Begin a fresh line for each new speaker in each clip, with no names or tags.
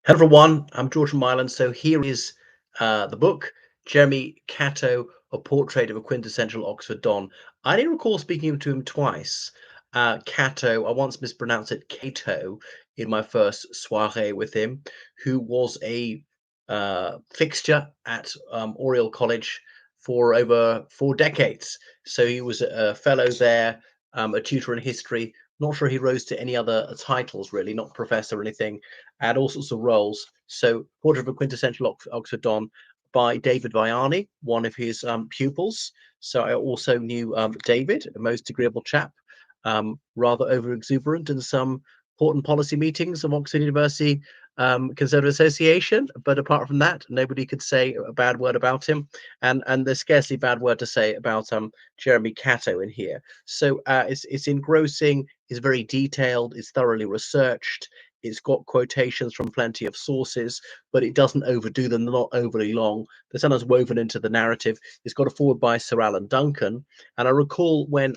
Hello everyone, I'm George from Ireland. So here is the book, Jeremy Catto, A Portrait of a Quintessential Oxford Don. I do recall speaking to him twice. Catto, I once mispronounced it Cato in my first soiree with him, who was a fixture at Oriel College for over 4 decades. So he was a fellow there, a tutor in history. Not sure he rose to any other titles, really, not professor or anything, had all sorts of roles. So, Portrait of a Quintessential Oxford Don by David Vaiani, one of his pupils. So, I also knew David, a most agreeable chap, rather over exuberant in some important policy meetings of Oxford University Conservative Association. But apart from that, nobody could say a bad word about him. And there's scarcely a bad word to say about Jeremy Catto in here. So it's engrossing, it's very detailed, it's thoroughly researched, it's got quotations from plenty of sources, but it doesn't overdo them. They're not overly long. They're sometimes woven into the narrative. It's got a forward by Sir Alan Duncan. And I recall when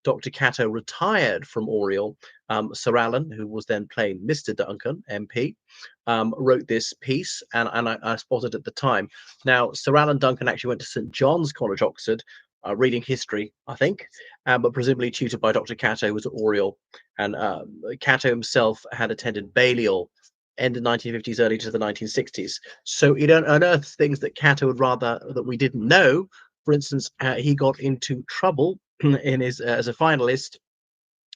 Dr. Catto retired from Oriel, Sir Alan, who was then playing Mr. Duncan, MP, wrote this piece, and I spotted at the time. Now, Sir Alan Duncan actually went to St. John's College, Oxford, reading history, I think, but presumably tutored by Dr. Catto, who was at Oriel. And Catto himself had attended Balliol, end of 1950s, early to the 1960s. So it unearths things that Catto would rather that we didn't know. For instance, he got into trouble in his as a finalist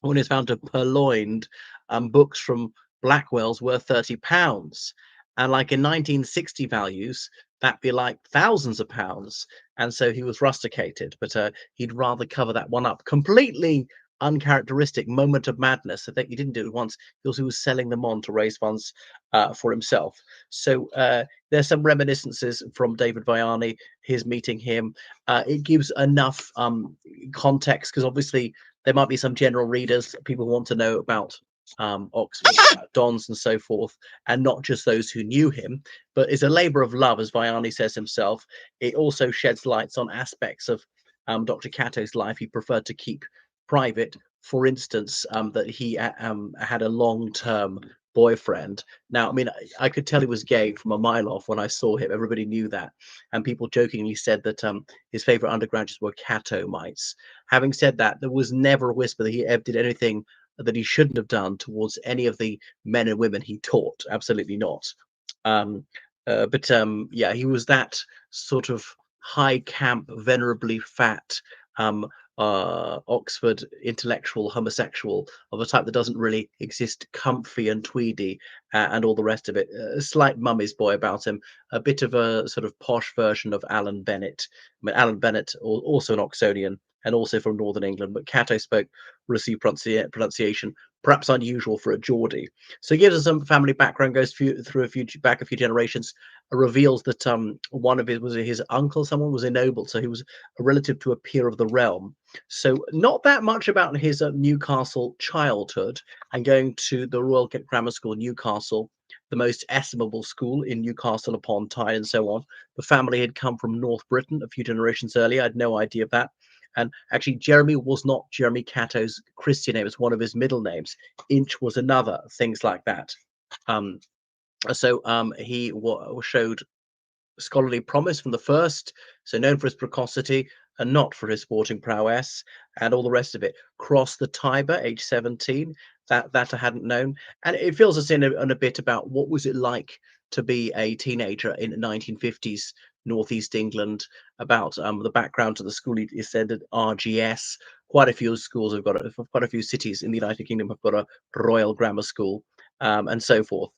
when he was found to have purloined books from Blackwell's worth £30. And like in 1960 values, that'd be like thousands of pounds. And so he was rusticated, but he'd rather cover that one up. Completely uncharacteristic moment of madness. I think he didn't do it once. He was selling them on to raise funds for himself. So there's some reminiscences from David Vaiani, his meeting him. It gives enough context because obviously there might be some general readers, people who want to know about Oxford, Dons, and so forth, and not just those who knew him. But it's a labour of love, as Vianney says himself. It also sheds lights on aspects of Dr. Catto's life he preferred to keep private. For instance, that he had a long-term boyfriend. Now, I mean, I could tell he was gay from a mile off when I saw him. Everybody knew that, and people jokingly said that his favourite undergraduates were Catto mites. Having said that, there was never a whisper that he ever did anything that he shouldn't have done towards any of the men and women he taught. Absolutely not. Um, but yeah, he was that sort of high camp, venerably fat um, Oxford intellectual homosexual of a type that doesn't really exist, comfy and tweedy and all the rest of it. A slight mummy's boy about him, a bit of a sort of posh version of Alan Bennett. I mean, Alan Bennett, also an Oxonian and also from Northern England, but Catto spoke received pronunciation, perhaps unusual for a Geordie. So he gives us some family background, goes through a few generations, reveals that one of his uncle, someone was ennobled, so he was a relative to a peer of the realm. So not that much about his Newcastle childhood and going to the Royal Grammar School, Newcastle, the most estimable school in Newcastle upon Tyne and so on. The family had come from North Britain a few generations earlier. I had no idea of that. And actually, Jeremy was not Jeremy Catto's Christian name; it's one of his middle names. Inch was another. Things like that. Um, so he showed scholarly promise from the first, so known for his precocity and not for his sporting prowess, and all the rest of it. Crossed the Tiber, age 17. That I hadn't known, and it fills us in a bit about what was it like to be a teenager in 1950s northeast England. About the background to the school he attended, RGS. Quite a few schools have got quite a few cities in the United Kingdom have got a Royal Grammar School, and so forth.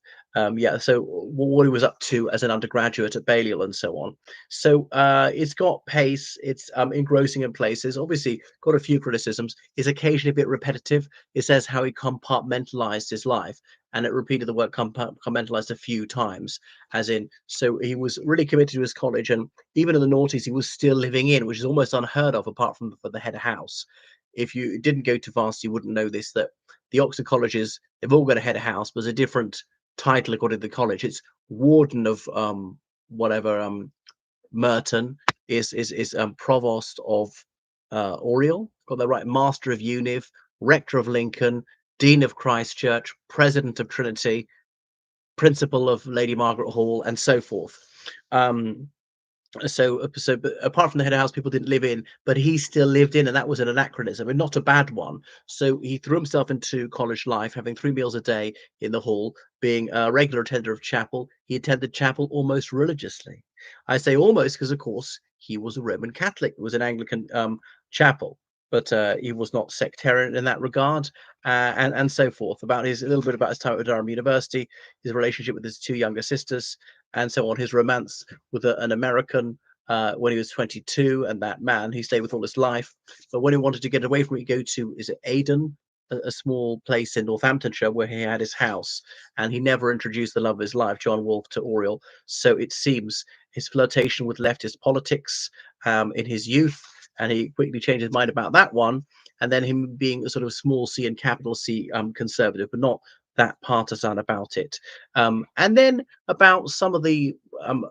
Yeah, so what he was up to as an undergraduate at Balliol and so on. So it's got pace, it's engrossing in places. Obviously, got a few criticisms. It's occasionally a bit repetitive. It says how he compartmentalized his life, and it repeated the word compartmentalized a few times, as in, so he was really committed to his college, and even in the noughties, he was still living in, which is almost unheard of, apart from for the head house. If you didn't go to varsity, you wouldn't know this, that the Oxford colleges, they've all got a head house, but there's a different title according to the college. It's warden of whatever Merton is provost of Oriel. Got that right? Master of Univ, rector of Lincoln, dean of Christ Church, president of Trinity. principal of Lady Margaret Hall, and so forth. Um, but apart from the head of house people didn't live in, but he still lived in, and that was an anachronism, and not a bad one. So he threw himself into college life, having 3 meals a day in the hall, being a regular attender of chapel. He attended chapel almost religiously. I say almost because, of course, he was a Roman Catholic. It was an Anglican chapel, but he was not sectarian in that regard, and so forth. About his a little bit about his time at Durham University, his relationship with his two younger sisters, and so on. His romance with an American when he was 22, and that man he stayed with all his life. But when he wanted to get away from it, he go to, is it Aden, a small place in Northamptonshire where he had his house, and he never introduced the love of his life, John Wolfe, to Oriel. So it seems his flirtation with leftist politics in his youth, and he quickly changed his mind about that one. And then him being a sort of small c and capital C conservative, but not that partisan about it. And then about some of the um,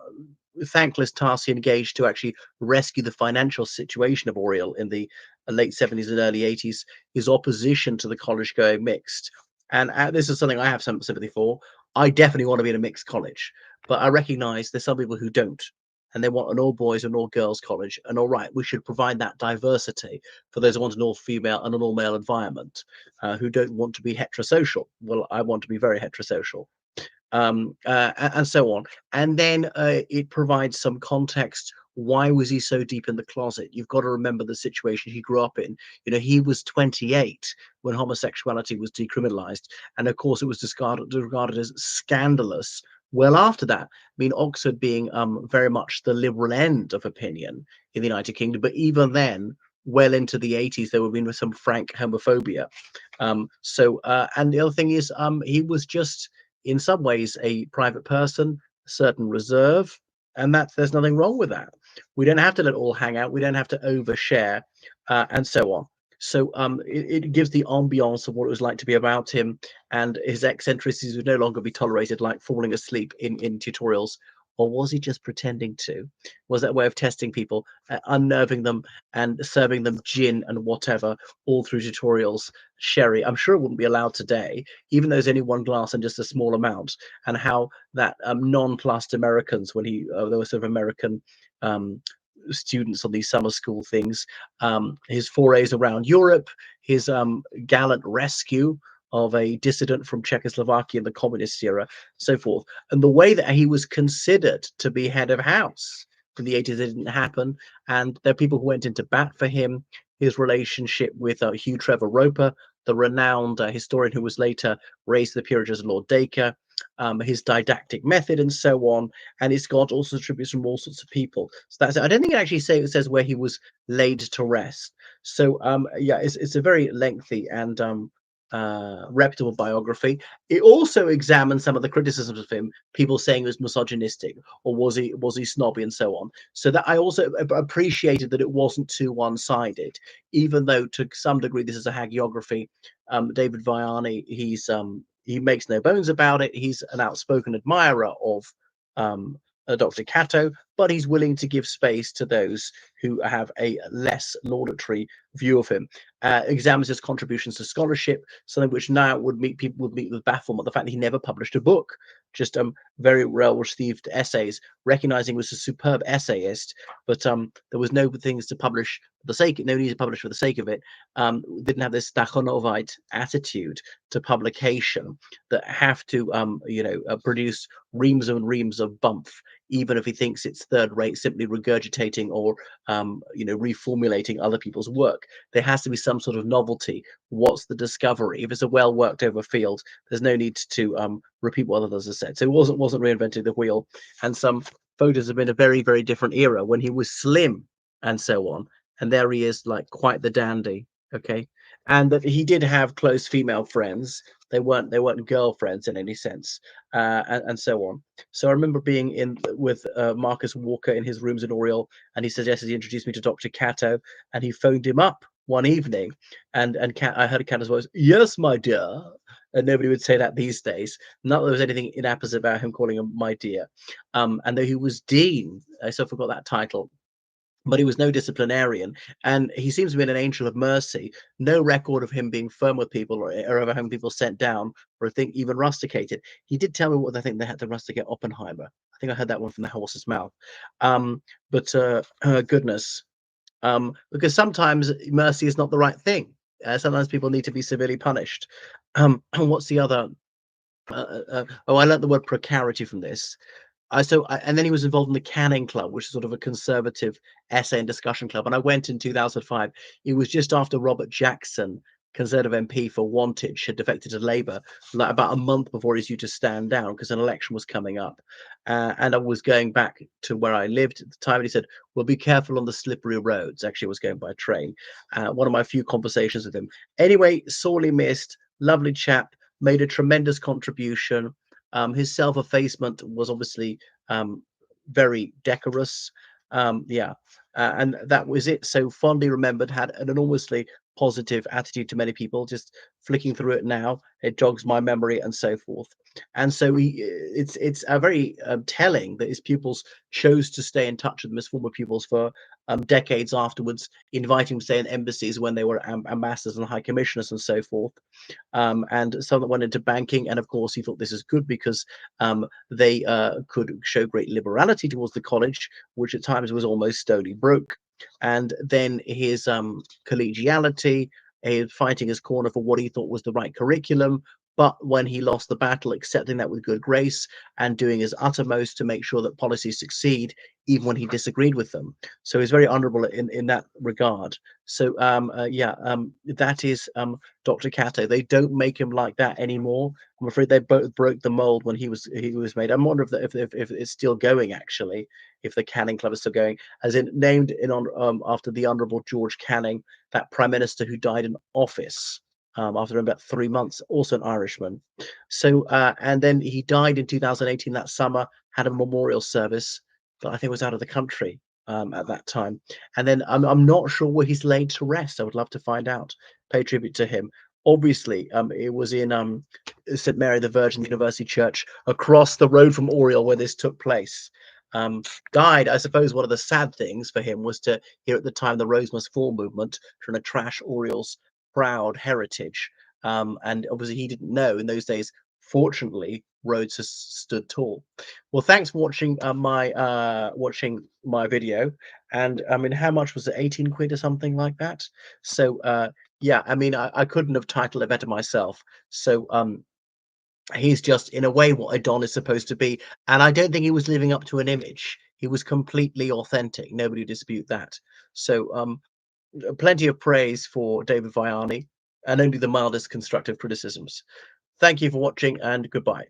thankless tasks he engaged to actually rescue the financial situation of Oriel in the late 70s and early 80s, his opposition to the college going mixed. And this is something I have some sympathy for. I definitely want to be in a mixed college, but I recognize there's some people who don't. And they want an all boys and all girls college. And all right, we should provide that diversity for those who want an all female and an all male environment, who don't want to be heterosocial. Well, I want to be very heterosocial, and so on. And then it provides some context. Why was he so deep in the closet? You've got to remember the situation he grew up in. You know, he was 28 when homosexuality was decriminalized, and of course, it was regarded as scandalous. Well, after that, I mean, Oxford being very much the liberal end of opinion in the United Kingdom, but even then, well into the 80s, there would have been some frank homophobia. And the other thing is, he was just in some ways a private person, a certain reserve, and that there's nothing wrong with that. We don't have to let it all hang out. We don't have to overshare, and so on. So it gives the ambiance of what it was like to be about him, and his eccentricities would no longer be tolerated, like falling asleep in tutorials. Or was he just pretending to? Was that a way of testing people, unnerving them and serving them gin and whatever all through tutorials? Sherry, I'm sure it wouldn't be allowed today, even though there's only one glass and just a small amount. And how that nonplussed Americans, when there were sort of American um, students on these summer school things, his forays around Europe, his gallant rescue of a dissident from Czechoslovakia in the communist era, so forth, and the way that he was considered to be head of house in the 80s. It didn't happen, and there are people who went into bat for him. His relationship with Hugh Trevor Roper, the renowned historian who was later raised to the peerage as Lord Dacre, his didactic method, and so on. And it's got also tributes from all sorts of people. So that's it. I don't think it says where he was laid to rest. So yeah, it's a very lengthy and reputable biography. It also examines some of the criticisms of him, people saying he was misogynistic, or was he snobby, and so on. So that I also appreciated that it wasn't too one-sided, even though to some degree this is a hagiography. David Vaiani, he makes no bones about it. He's an outspoken admirer of um, Dr. Catto, but he's willing to give space to those who have a less laudatory view of him. Examines his contributions to scholarship, something which now would meet with bafflement. The fact that he never published a book, just very well received essays, recognizing he was a superb essayist, but there was no things to publish for the sake, no need to publish for the sake of it. Didn't have this Stachonovite attitude to publication that have to produce reams and reams of bump, even if he thinks it's third rate, simply regurgitating or reformulating other people's work. There has to be some sort of novelty. What's the discovery? If it's a well worked over field, there's no need to repeat what others have said. So it wasn't reinventing the wheel. And some photos have been a very, very different era when he was slim and so on. And there he is, like quite the dandy. Okay. And that he did have close female friends. They weren't girlfriends in any sense, and so on. So I remember being in with Marcus Walker in his rooms in Oriel, and he suggested he introduced me to Dr. Catto, and he phoned him up one evening, and I heard Catto's voice, "Yes, my dear," and nobody would say that these days. Not that there was anything inapposite about him calling him my dear. And though he was dean, I still forgot that title. but he was no disciplinarian, and he seems to be an angel of mercy. No record of him being firm with people or ever having people sent down or I think even rusticated. He did tell me what they think they had to rusticate Oppenheimer. I think I heard that one from the horse's mouth. But goodness, because sometimes mercy is not the right thing. Sometimes people need to be severely punished. And what's the other? Oh, I learned the word precarity from this. And then he was involved in the Canning Club, which is sort of a conservative essay and discussion club. And I went in 2005. It was just after Robert Jackson, Conservative MP for Wantage, had defected to Labour, like about a month before he's due to stand down because an election was coming up. And I was going back to where I lived at the time, and he said, "Well, be careful on the slippery roads." Actually, I was going by train. One of my few conversations with him. Anyway, sorely missed. Lovely chap. Made a tremendous contribution. His self-effacement was obviously um, very decorous. Yeah, and that was it. So fondly remembered, had an enormously positive attitude to many people. Just flicking through it now, it jogs my memory and so forth. And so it's a very telling that his pupils chose to stay in touch with him as former pupils for decades afterwards, inviting him to stay in embassies when they were ambassadors and high commissioners and so forth, and some that went into banking. And of course, he thought this is good because they could show great liberality towards the college, which at times was almost stony broke. And then his collegiality, his fighting his corner for what he thought was the right curriculum. But when he lost the battle, accepting that with good grace and doing his uttermost to make sure that policies succeed, even when he disagreed with them. So he's very honourable in that regard. So yeah, that is Dr. Catto. They don't make him like that anymore. I'm afraid they both broke the mold when he was made. I'm wondering if it's still going actually, if the Canning Club is still going, as in named in on after the Honourable George Canning, that Prime Minister who died in office after about 3 months, also an Irishman. So and then he died in 2018 that summer. Had a memorial service, but I think was out of the country at that time. And then I'm not sure where he's laid to rest. I would love to find out. Pay tribute to him. Obviously, it was in St Mary the Virgin University Church across the road from Oriel where this took place. Um, Died, I suppose. One of the sad things for him was to hear at the time the Rose Must Fall movement trying to trash Oriel's proud heritage. And obviously, he didn't know in those days. Fortunately, Rhodes has stood tall. Well, thanks for watching my video. And I mean, how much was it? 18 quid or something like that. So yeah, I mean, I couldn't have titled it better myself. So he's just in a way what a Don is supposed to be. And I don't think he was living up to an image. He was completely authentic. Nobody dispute that. So plenty of praise for David Vaiani and only the mildest constructive criticisms. Thank you for watching and goodbye.